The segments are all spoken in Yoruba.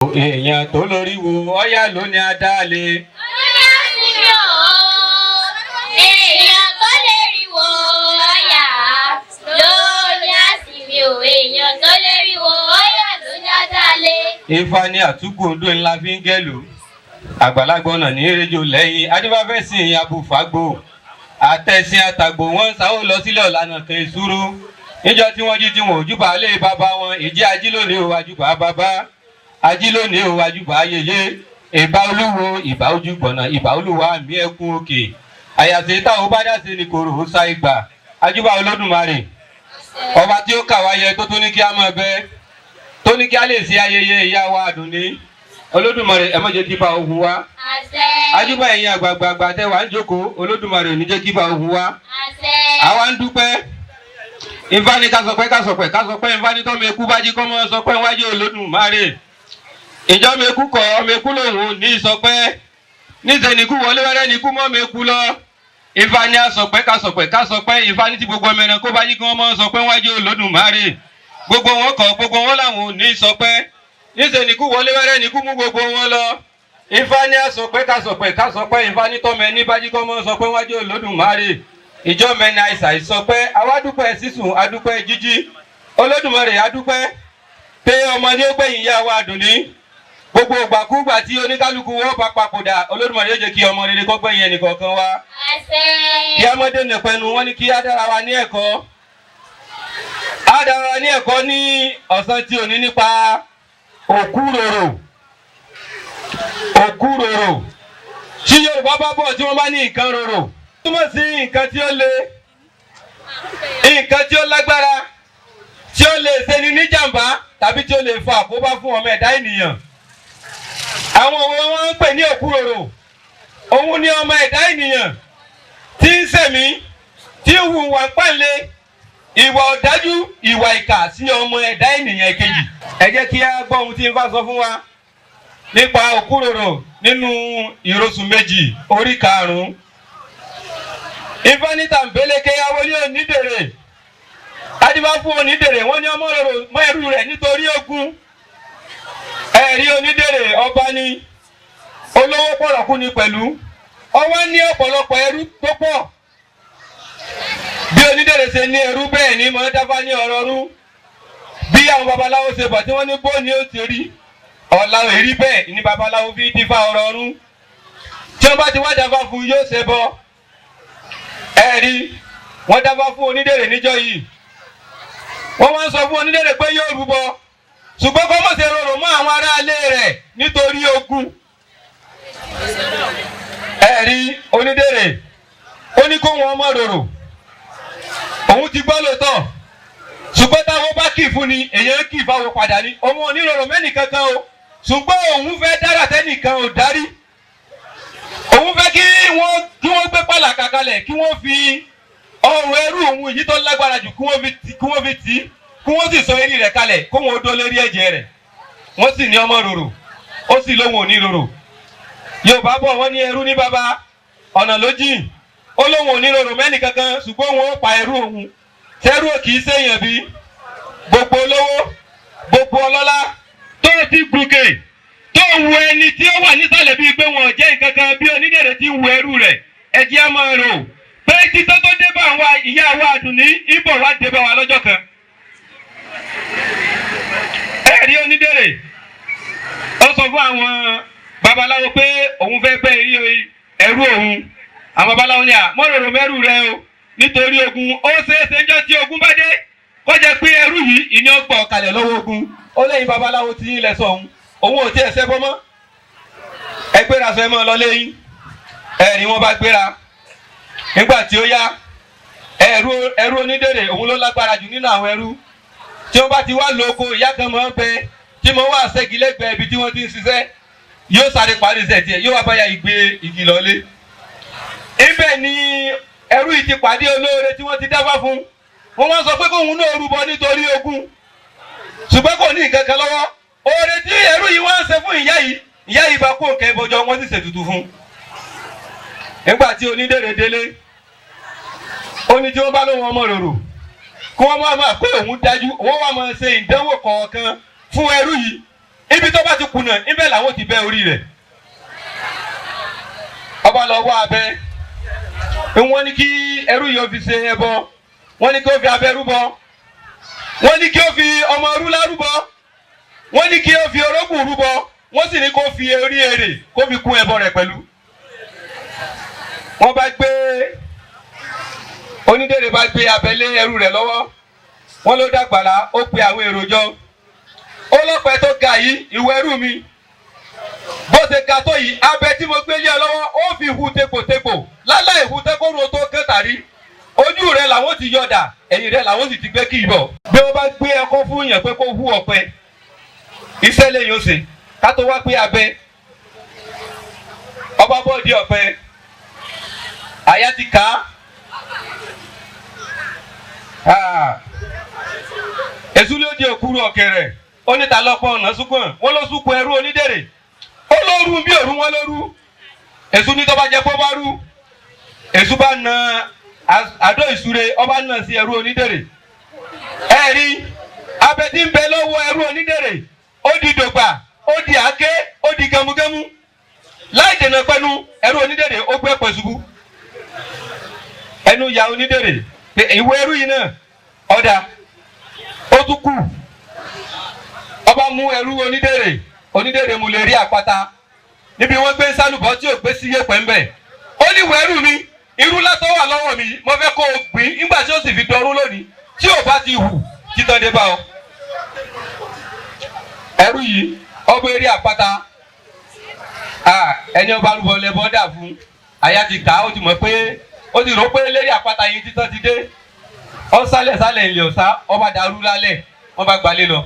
èèyàn tó lórí wo ọ̀yà ló ní adálé. ọ̀yà sí mi ò èèyàn tó lórí wo ọ̀yà ló ní àsìmí ò èèyàn tó lórí wo ọ̀yà ló ní adálé. Ifá ní àtúkù odò ńlá fi ń gẹ̀lú àgbàlagbà ọ̀nà ní eréjò lẹ́yìn adébáfẹ́sìn abùfágbò àtẹ̀sìn àtàgbò wọn sáwó lọ sílẹ̀ ọ̀lànà kan ìṣúró níjọ tí wọ́n jí tí wọn ò júbà lé bàbá wọn ìjẹ́ ajílónìí ò wájúbà bàbá ajílónìí ò wájúbà ayẹyẹ ìbà olúwo ìbà ojúgbọ̀nà ìbà olúwa àmì ẹkún òkè àyàsè táwọn bá dá sí ni kòrò ó sá ìgbà ajúbà olódùmarè ọba tí ó kà wáyé tó ní kí á máa bẹ tó ní kí á lè ṣe ayẹyẹ ìyá wa àdùnní olódùmarè ẹ má jẹ́ kí bá ogun wá ajúbà ẹ̀yin àgbààgbà tẹ́ wà ń jókòó olódùmarè ò ní jẹ́ kí bá ogun wá àwa ń dúpẹ́ Ifá ní ká sọ pé Ifá ní tọ́mọ ekú bá jí kọ́ mọ́ sọ pé wájú olódùmarè ìjọ mi ekú kọ́ ọmọ ekú lòun ní sọ pé níṣẹ́ ni ikú wọlé wẹ́rẹ́ ni ikú mọ́ mi ekú lọ Ifá ní ká sọ pé Ifá ní tí gbogbo ọmọ ẹran kó bá jí kọ́ mọ́ sọ pé wájú olódùmarè gbogbo wọn kọ́ gbogbo wọn làwọn ò ní sọ pé níṣẹ́ ni ikú wọlé wẹ́rẹ́ ni ikú mú gbogbo wọn lọ Ifá ní ká sọ pé Ifá ní tọ́mọ ẹni bá jí kọ́ mọ́ sọ pé wájú olódùmarè ìjọ mẹ́ni àìsàn ìsọpẹ́ awádúpẹ́ sísùn adúpẹ́ jíjí olódùmarè adúpẹ́ pé ọmọ ní ó gbẹ̀yìn ìyá wa Àdùnní gbogbo ìgbàkúgbà tí oníkálukú wọn bá papòdà olódùmarè yóò jẹ́ kí ọmọ rere kó gbẹ̀yìn ẹnìkọ̀ọ̀kan wa kí ọmọdé nìpẹnu wọn ní kí á dára wa ní ẹ̀kọ́ ní ọ̀sán tí ò ní nípa òkúròrò tí Yorùbá bá bọ̀ tí wọ́n bá ní nǹkan rorò túmọ̀ sí nǹkan tí ó le nǹkan tí ó lágbára tí ó lè ṣeni níjàmbá tàbí tí ó lè fa àkóbá fún ọmọ ẹ̀dá ènìyàn àwọn òwe wọn ń pè ní òkúròrò òun ni ọmọ ẹ̀dá ènìyàn tí ń ṣẹ̀mí tí ń hùwà pàǹlẹ̀ ìwà ọ̀dájú ìwà ìkà sí ọmọ ẹ̀dá ènìyàn kejì ẹ jẹ́ kí á gbọ́ ohun tí Ifá sọ fún wa nípa òkúròrò nínú ìrosùn méjì orí 5. Ifá ní tàǹbélékè awolé onídèrè adíbá fún onídèrè wọ́n ní ọmọ mọ ẹrú rẹ̀ nítorí ogun ẹ̀rí onídèrè ọba ní olówó pọ̀rọ̀kú ni pẹ̀lú ọwọ́ ní ọ̀pọ̀lọpọ̀ ẹrú tó pọ̀ bí onídèrè ṣe ní ẹrú bẹ́ẹ̀ ni mọ̀ dáfá ní ọ̀rọ̀ rú bí àwọn babaláwo ṣe bọ̀ tí wọ́n ní bó ni ó ti rí ọ̀la èrí bẹ́ẹ̀ ni babaláwo fi dífá ọ̀rọ̀ rú tí wọ́n bá ti wá dáfá fún yóò ṣe bọ́ ẹ̀rí wọ́n dáfá fún onídèrè níjọ́ yìí wọ́n wá ń sọ fún onídèrè pé yóò rúbọ ṣùgbọ́n kó má ṣe rorò mọ́ àwọn aráalé rẹ̀ nítorí ogun ẹ̀rí onídèrè ó ní kó wọn mọ́ rorò òun ti gbọ́ lóòótọ́ ṣùgbọ́n táwọn bá kì fún ni èèyàn kì fáwọn padà ní òun ò ní rorò mẹ́nì kankan o ṣùgbọ́n òun fẹ́ dára tẹ́nìkan ò dárí òun fẹ́ kí wọ́n gbé pàlàkà kalẹ̀ kí wọ́n fi ọrùn ẹrú òun yìí tó lágbára jù kí wọ́n fi tì kí wọ́n sì sọ eré rẹ̀ kalẹ̀ kó wọn dó lérí ẹ̀jẹ̀ rẹ̀ wọ́n sì ní ọmọ rorò ó sì lóhun ò ní rorò Yorùbá bọ̀ wọ́n ní ẹrú ní bàbá ọ̀nà ló jìn ó lóhun ò ní rorò mẹ́nì kankan ṣùgbọ́n wọn ó pa ẹrú òun tẹ́rú ò kì í ṣèyàn bí gbogbo olówó gbogbo ọlọ́lá tó ti gòkè tó wu ẹni tí ó wà nísàlẹ̀ bíi pé wọn ò jẹ́ nǹkan kan bí onídèrè ti wu ẹrú rẹ̀ ẹ̀jẹ̀ á máa rò pé títọ́ tó dé bá àwọn ìyá wa Àdùnní ìbọ̀ wá dé bá wa lọ́jọ́ kan. ẹ̀rí onídèrè ó sọ fún àwọn babaláwo pé òun fẹ́ bẹ́ ẹrú òun àwọn babaláwo ní mọ́rọ̀rọ̀ mẹ́rù rẹ o nítorí ogun ó ṣeéṣe jọ́ tí ogun bá dé kó jẹ́ pé ẹrú yìí ìní ọgbà ọ̀kalẹ̀ lọ́wọ́ ogun ó lẹ́yìn babaláwo tí yín lẹ sọ òun ò tí ẹ̀ sẹ́bọ́ mọ́ ẹ gbéra sọ ẹ mọ́ lọ lẹ́yìn ẹ̀rí wọn bá gbéra nígbà tí ó yá ẹrú onídèrè òun ló lágbára jù nínú àwọn ẹrú tí wọ́n bá ti wá lóko ìyá kan mọ́ bẹ tí mo wá ṣẹ́gi lẹ́gbẹ̀ẹ́ ibi tí wọ́n ti ń ṣiṣẹ́ yóò sáré parí iṣẹ́ tiẹ̀ yóò wá báyà ìgbé igi lọ́lé. ibẹ̀ ni ẹrú yìí ti pàdé olóore tí wọ́n ti dáfá fún wọ́n wá sọ pé kóun náà rúbọ nítorí ogun ṣùgbọ́n kò ní nǹkan kan lọ́wọ́ oore tí ẹrú yìí wọ́n ń ṣe fún ìyá yìí bá kó nǹkan ìbọjọ wọ́n sì ṣètùtù fún. nígbà tí onídèrè délé ó ní tí wọ́n bá lóun ọmọ rorò kí wọ́n máa pé òun dájú wọ́n wá máa ṣe ìdánwò kọ̀ọ̀kan fún ẹrú yìí ibi tó bá ti kùnà ibẹ̀ làwọn ti bẹ́ orí rẹ̀. Ọba lọ wá abẹ wọ́n ní kí ẹrú yìí ó fi ṣe ẹbọ, wọ́n ní kí ó fi abẹ rúbọ, wọ́n ní kí ó fi ọmọ rúlá rúbọ, wọ́n ní kí ó fi orógùn rúbọ, wọ́n sì ní kó fi orí èrè kó fi kún ẹbọ rẹ̀ pẹ̀lú. Wọ́n bá gbé onídèrè bá gbé abẹ́lé ẹrú rẹ̀ lọ́wọ́, wọ́n ló dàgbàlá, ó pe àwọn èrò jọ. Ó lọ́pẹ́ tó ga yìí, ìwọ ẹrú mi, bó ṣe ga tó yìí, abẹ tí mo gbé lé ọ lọ́wọ́ ó fi hu tepotepo, láláì hu tẹ́kọ̀rọ̀ tó kẹtàrí. Ojú rẹ̀ làwọn ti yọ̀dà, ẹ̀yìn rẹ̀ làwọn sì ti gbé kì í bọ̀. Bí wọ́n bá gbé ẹ̀kọ́ fún yẹn pé kó hu ọ̀pẹ, iṣẹ́ lẹ́yìn ó ṣe, ká tó wá pé abẹ. Ọba bọ́ọ̀dì ọ̀pẹ, àyà ti kà á. Èṣù ló di òkúrú ọ̀kẹ́rẹ́, ó ní ta lọ́pọ̀ ọ̀nà súnkún, wọ́n ló súnkún ẹrú onídèrè. Ó lóru bí òru wọn lóru. Èṣù ní tó bá jẹ́ pé ó bá rú. Èṣù bá na àdó ìṣúre, ọba náà sí ẹrú onídèrè. Ẹ rí abẹ tí ń bẹ lọ́wọ́ ẹrú onídèrè, ó di dògbà, ó di àáké, ó di gẹmugẹmu. Láì dènà pẹ́nu, ẹrú onídèrè ó gbé pẹ̀ ṣubú. Ẹnu ya onídèrè pé ìwé ẹrú yìí náà ọ̀dà ó tún kù. Ọba mú ẹrú onídèrè mú lè rí àpáta níbi wọ́n gbé sálùbọ́ tí ò gbé sí yé pẹ́ńbẹ́. Ó ní ìwé ẹrú mi, irú lásán wà lọ́wọ́ mi, mo fẹ́ kó o gbìn nígbà tí ó sì fi dọrú lónìí, tí ò bá ti hù títọ́ dé bá ọ. Ẹrú yìí ọba eré àpáta, ẹni ọba rúbọ lẹbọ dà fún, àyà ti kà á, ó ti mọ̀ pé ó ti rò pé lérí àpáta yìí títọ́ ti dé. Ó sálẹ̀ ilé ọ̀sá, ọba dàrú lálẹ̀, wọ́n bá gbalé lọ.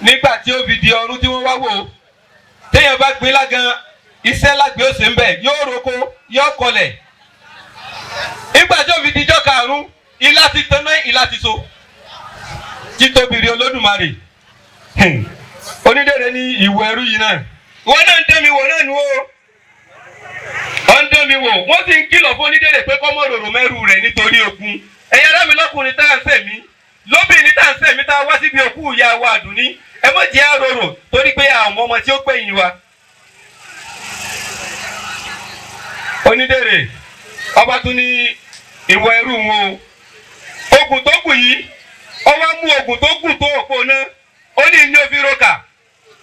Nígbà tí ó fi di ọdún tí wọ́n wá wò, téèyàn bá gbé lágan, iṣẹ́ lágbé ó ṣe ń bẹ̀, yóò roko, yóò kọlẹ̀. Nígbà tí ó fi di ijọ́ karùn-ún, ilá ti tanná, ilá ti so. Títóbi rí Olódùmarè. Onídèrè ní ìwọ ẹrú yìí náà. Wọ́n náà ń dán mi wò náà nù ó. Wọ́n ń dán mi wò, wọ́n sì ń kìlọ̀ fún onídèrè pé kọ́ mọ́ rorò mẹ́rù rẹ̀ nítorí ogun. Ẹ̀yin ará mi lọ́kùnrin tá à ń sẹ̀ mí, lóbìnrin tá à ń sẹ̀ mí tá a wá síbi òkú ìyá wa Àdùnní. Ẹ mọ̀ jẹ́ àròrò torí pé àwọn ọmọ tí ó gbẹ̀yìn wa. Onídèrè ọba tún ní ìwọ ẹrú wọn o. Ogun tó kù yìí, ọba mú ogun tó kù tó òpó náà, ó ní ní òfin roka,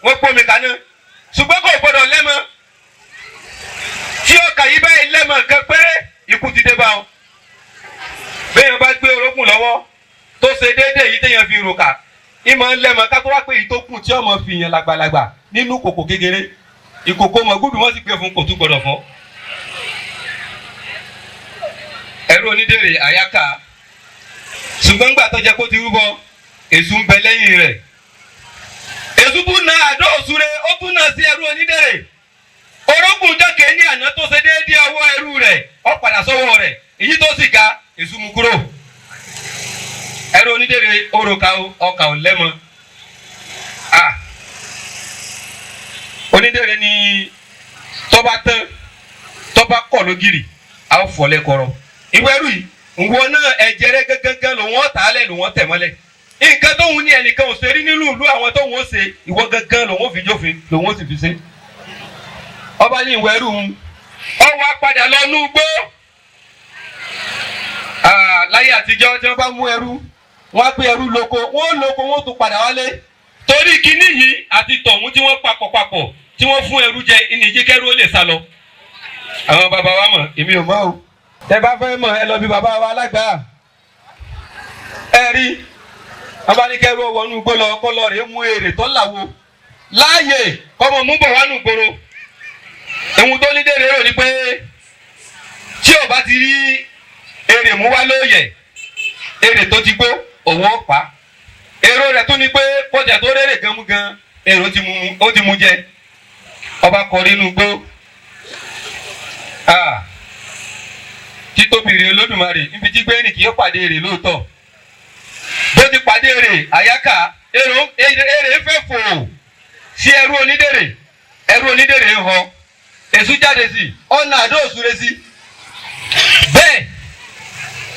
wọ́n pọ́nmi kaná. Ṣùgbọ́n kò gbọdọ̀ lẹ́mọ. Tí ọkà yìí báyìí lẹ́mọ kan péré, ikú ti dé bá ọ. Béèyàn bá gbé orógùn lọ́wọ́ tó ṣe déédéé yìí téèyàn fi roka, ìmọ̀ lẹ́mọ ká tó wá pé èyí tó kù tí ọmọ fi yàn làgbàlagbà nínú kòkò kékeré. Ìkòkò mọ̀gúdù wọ́n sì gbé fún kò tún gbọdọ̀ fọ́. Ẹrú onídèrè àyáká. Ṣùgbọ́n gbà tó jẹ́ kó ti rúbọ, èṣù ń bẹ lẹ́yìn rẹ̀. Èṣù tún na àdó òṣùré, ó tún na sí ẹrú onídèrè. Orógùn jọ́kẹ́ ní àná tó ṣe déédéé ọwọ́ ẹrú rẹ̀, ó padà sọ́wọ́ rẹ̀. Èyí tó sì ga, èṣù mú kúrò. Ẹrú onídèrè òròkà ọkà ò lẹ́mọ. Onídèrè ní tọ́ba tán, tọ́ba kọ̀ lógìrì, a ó fọ́ lẹ́kọ̀ọ́rọ́. Ìwé ẹrú yìí, ìwọ náà ẹ̀jẹ̀ rẹ̀ gángan lòun ọ̀tá lẹ̀ lòun ọ̀tẹ̀ mọ́lẹ̀. Nǹkan tóun ní ẹnìkan ò ṣe rí nínú ìlú àwọn tóun ó ṣe, ìwọ gángan lòun ó fi jófin, lòun ó sì fi ṣe. Ọba ní ìwé ẹrú ń, ọwọ́ apàdà lọ nú gbó. Láyé àtijọ́ tí wọ́n bá mú ẹrú, wọ́n á gbé ẹrú lóko, wọ́n tún padà wálé. Torí kíní yìí àti tọ̀hún tí wọ́n papọ̀ tí wọ́n fún ẹrú jẹ, ìnìjí kẹ́rú ó lè sá lọ. Àwọn bàbá wa mọ̀, èmi ò mọ̀ o. Tẹ bá fẹ́ mọ̀ ẹ lọ bí bàbá wa alágbà. Ẹ rí, ọba ní kẹ́rú wọnú gbó lọ kọ́ lọ rèé mú èrè tó làwo. Láàyè kọ́mọ mú bọ̀ wánú gbòòrò. Ìhun tó ní dèrè rò ní pé tí ò bá ti rí èrè mú wá lóòyẹ̀, èrè tó ti gbó òun ó pa. Èrò rẹ̀ tún ní pé kọjá tó rèrè gan, èrò ó ti mú jẹ. Ọba kọrí inú gbó. Títóbi rí Olódùmarè níbi tí gbẹ́yìn kì í pàdé èrè lóòótọ́. Bó ti pàdé èrè àyáká, èrè fẹ́ fò sí ẹrú onídèrè ń họ. Èṣù jáde sí, ọ̀nà àdó òṣùré sí. Bẹ́ẹ̀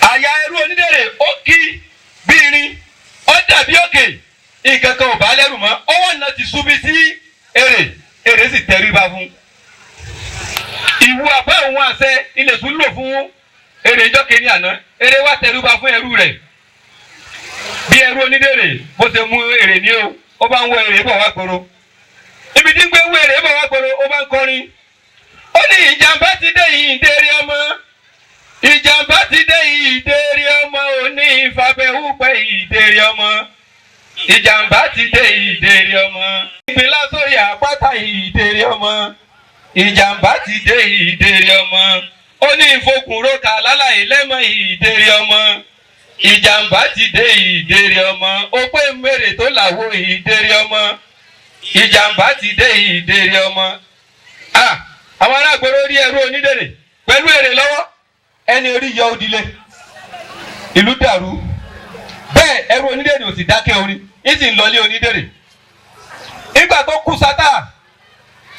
àyà ẹrú onídèrè ó kí bí irin, ó dàbí òkè. nǹkan kan ò bá lẹ́rù mọ́ ọwọ́ náà ti súbí sí èrè sì tẹríba fún. ìwú àbá òun àṣẹ ilẹ̀ tún lò fún èrè ìjọ kìíní àná èrè wá tẹríba fún ẹrú rẹ̀ bí ẹrú onídèrè bó ṣe mú èrè ní o ó bá ń wọ èrè bọ̀ wá gbòòrò ibi tí ń gbé wọ èrè bọ̀ wá gbòòrò ó bá ń kọrin ó ní ìjàmbá ti dé yìí ìdérí ọmọ ìjàmbá ti dé yìí ìdérí ọmọ òní ìfàbẹ̀wúpẹ́ ìdérí ọmọ ìjàmbá ti dé yìí ìdérí ọmọ ìpínlẹ̀ sórí àpáta ìdérí ọmọ ìjàmbá ti dé yìí ìdérí ọmọ ó ní ìfokùnrókà láláì lẹ́mọ̀ ìdérí ọmọ ìjàmbá ti dé ìdérí ọmọ ó pé mèrè tó làwọ ìdérí ọmọ ìjàmbá ti dé ìdérí ọmọ. àwọn aráàgbèrè rí ẹrú onídèrè pẹ̀lú èrè lọ́wọ́ ẹni orí yọ òdìlé ìlú dàrú bẹ́ẹ̀ ẹrú onídèrè ò sì dákẹ́ orin ń sì ń lọlé onídèrè nígbà tó kú sátà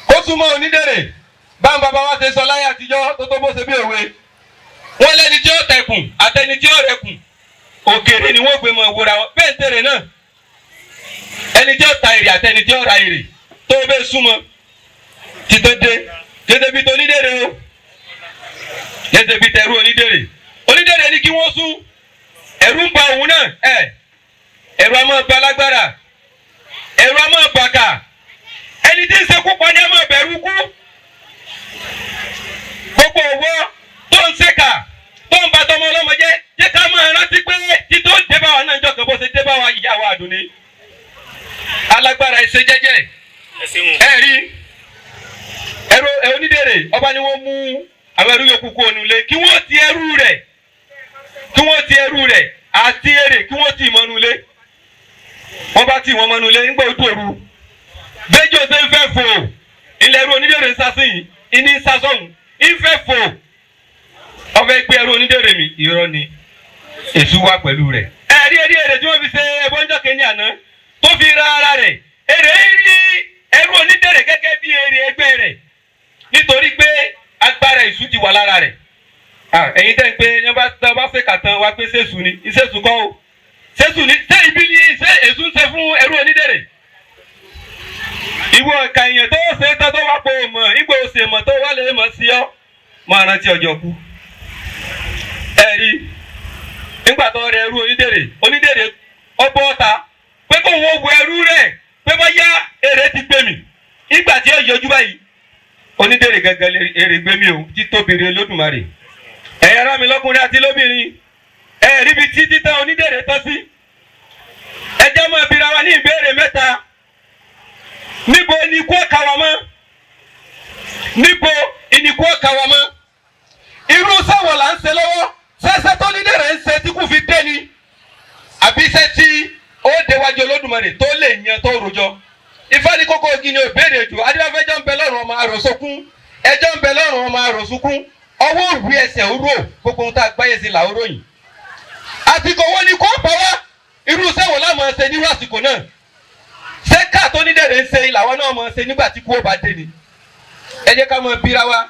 ó súnmọ́ onídèrè báwọn bàbá wa ṣe sọ láyé àtijọ́ tó bó ṣe bí òwe wọn lẹ́ni tí ó tẹkùn àtẹni tí ó rẹkùn òkèrè ni wọ́n gbé mọ ìwúra wọn bẹ́ẹ̀ ń tèrè náà ẹni tí ó ta èrè àtẹni tí ó ra èrè tó bẹ́ẹ̀ súnmọ́ ti tó dé gẹ́gẹ́ bí tonídèrè o gẹ́gẹ́ bí tẹrú onídèrè ní kí wọ́n sún ẹ̀rù ń ba òun náà ẹ̀rù a máa ba lágbára ẹ̀rù a máa bàkà ẹni tí ń ṣekú pa ni a máa bẹ̀rù kú gbogbo owó tó ń ṣèkà tó ń ba tọmọ ọlọ́mọ jẹ́ ká máa rántí pé títí ó dé bá wa náà jọ kàn bó ṣe dé bá wa ìyá wa Àdùnní alágbára ẹsẹ jẹ́jẹ́ rí ẹrú onídèrè ọba ni wọ́n mú àwọn ẹrú yòókù kú onúlé kí wọ́n ti ẹrú rẹ̀ àti èrè kí wọ́n ti mọ́nulé wọ́n bá ti wọ́n mọ́nulé nígbà ojú òru bẹ́jọ́ ṣe ń fẹ́ fò ilẹ̀ ẹrú onídèrè ń sásìn ìní ń sásọ̀hún ń fẹ́ fò ọbẹ̀ gbé ẹrú onídèrè mi irọ́ ni èṣù wà pẹ̀lú rẹ̀ ẹ̀rí èrè tí wọ́n fi ṣe ẹbọ́njọ́ kẹ́ni àná tó fi ra ara rẹ̀ èrè rí ẹrú onídèrè gẹ́gẹ́ bí èrè ẹgbẹ́ rẹ̀ nítorí pé agbára èṣù ti wà lára rẹ̀ ẹ̀yin tẹ́ ń pé yẹn bá fẹ́ kàtàn wá pé sẹ́sù ni ìṣèṣù kọ́ o sẹ́sù ni ṣé ibi ni ṣé èṣù ń ṣe fún ẹrú onídèrè ìwọ ọ̀ka èèyàn tó ṣe tán tó wá pò mọ̀ ìgbò òsè mọ̀ tó wá lè mọ̀ sí ọ́ máa rántí ọjọ́ kú ẹ̀rí nígbà tó rẹ ẹrú onídèrè ọgbọ́ ọ̀ta pé kó wọ́n wo ẹrú rẹ̀ pé bá yá èrè ti gbé mi nígbà tí ó yọjú báyìí onídèrè gẹ́gẹ́ èrè gbé mi o títóbi rẹ̀ Olódùmarè ẹ̀yin ará mi lọ́kùnrin àti lóbìnrin ẹ̀rí bi tí títàn onídèrè tọ́ sí ẹjẹ́ mọ́ ìbíra wa ní ìbéèrè mẹ́ta níbo ni ikú ọ̀ka wa mọ́ níbo ìníkú ọ̀ka wa mọ́ irú sáwọ̀ là ń ṣe lọ́wọ́ ṣẹ́ṣẹ́ tó onídèrè ń ṣe tí kò fi dé ni àbí iṣẹ́ tí ó déwájú Olódùmarè tó lè yan tó rojọ́ Ifá ní kókó igi ni òbéèrè jù adébáfẹ́jọ́ ń bẹ lọ́rùn ọmọ àròsókún ẹjọ́ ń bẹ lọ́rùn ọmọ àròsókún ọwọ́ òwú ẹsẹ̀ oró gbogbo ohun tá a gbáyé sí làóró yìí àsìkò wo ni kò bá wá irú sẹ́wọ̀n láwọn máa ṣe nírú àsìkò náà ṣé ká tó onídèrè ń ṣe làwọn náà máa ṣe nígbà tí kú ó bá dé ni ẹ jẹ́ ká máa bíra wa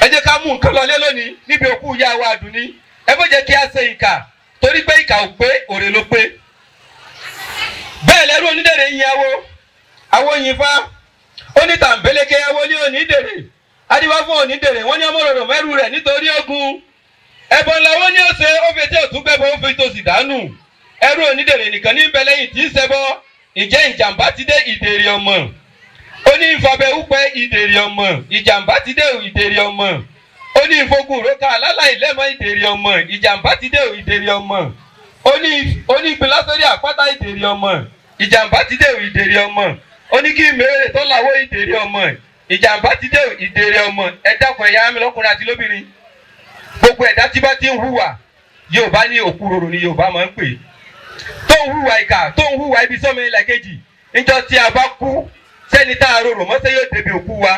ẹ jẹ́ ká mú nǹkan lọlé lónìí níbi òkú ìyá wa Àdùnní ẹ má jẹ́ kí a ṣe ìkà torí pé ìkà ò pé òrè ló pé bẹ́ẹ̀ lẹ́rú onídèrè yin awo yin Ifá onítàǹbẹ̀lẹ̀kẹ́ awo ní onídèrè adíwá fún onídèrè wọ́n ní ọmọ rọ̀rọ̀ mẹ́rù rẹ̀ nítorí ogun ẹ̀bọ̀n làwọn ní ọ̀sẹ̀ ó fi tí òtún gbẹ́bọ̀ ó fi tòsì dànù ẹrú onídèrè nìkan ní bẹ lẹ́yìn tí ń ṣẹbọ ìjẹ́ ìjàmbá ti dé ìdèrè ọmọ ó ní ìfọ̀bẹ̀wúpẹ́ ìdèrè ọmọ ìjàmbá ti dé ìdèrè ọmọ ó ní ìfokùn rókà láláì lẹ́mọ̀ ìdèrè ọmọ ìjàmbá ti dé ìdèrè ọmọ ó ní ìpínlẹ̀ àpáta ìdèrè ọmọ ìjàmbá ti dé ìdèrè ọmọ ó ní kí mèrè tó làwọ̀ ìdèrè ọmọ ìjàmbá ti dé ìdèrè ọmọ ẹ dákun ẹ̀yà mi lọ́kùnrin àti lóbìnrin gbogbo ẹ̀dá tí bá ti ń hùwà Yorùbá ní òkúròrò ni Yorùbá máa ń pè tó ń hùwà ìkà tó ń hùwà ibi sọ́mọ ilẹ̀ kejì níjọ́ tí a bá kú sẹ́ni tá a rorò mọ́sẹ́ yóò débi òkú wa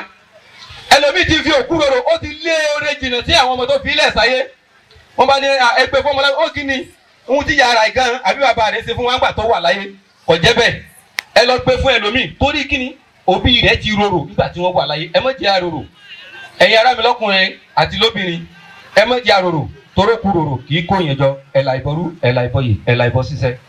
ẹlòmíì ti fi òkúròrò ó ti lé oore jìnnà sí àwọn ọmọ tó fi ilẹ̀ sáyé wọ́n bá ní ẹgbẹ́ fọmọlá ó kí ni ohun tí yàrá ìgan àbí bàbá rẹ̀ ṣe fún wa ńgbà tó wà láyé kò jẹ́ bẹ́ẹ̀ ẹ lọ pé fún ẹlòmíì torí kí ni òbí rẹ̀ ti rorò nígbà tí wọ́n wà láyé ẹ má jẹ́ àrorò ẹ̀yin ará mi lọ́kùnrin àti lóbìnrin ẹ má jẹ́ àrorò torókù rorò kì í kó yẹn jọ ẹ̀là ìbọrú ẹ̀là ìbọyè ẹ̀là ìbọ ṣiṣẹ́.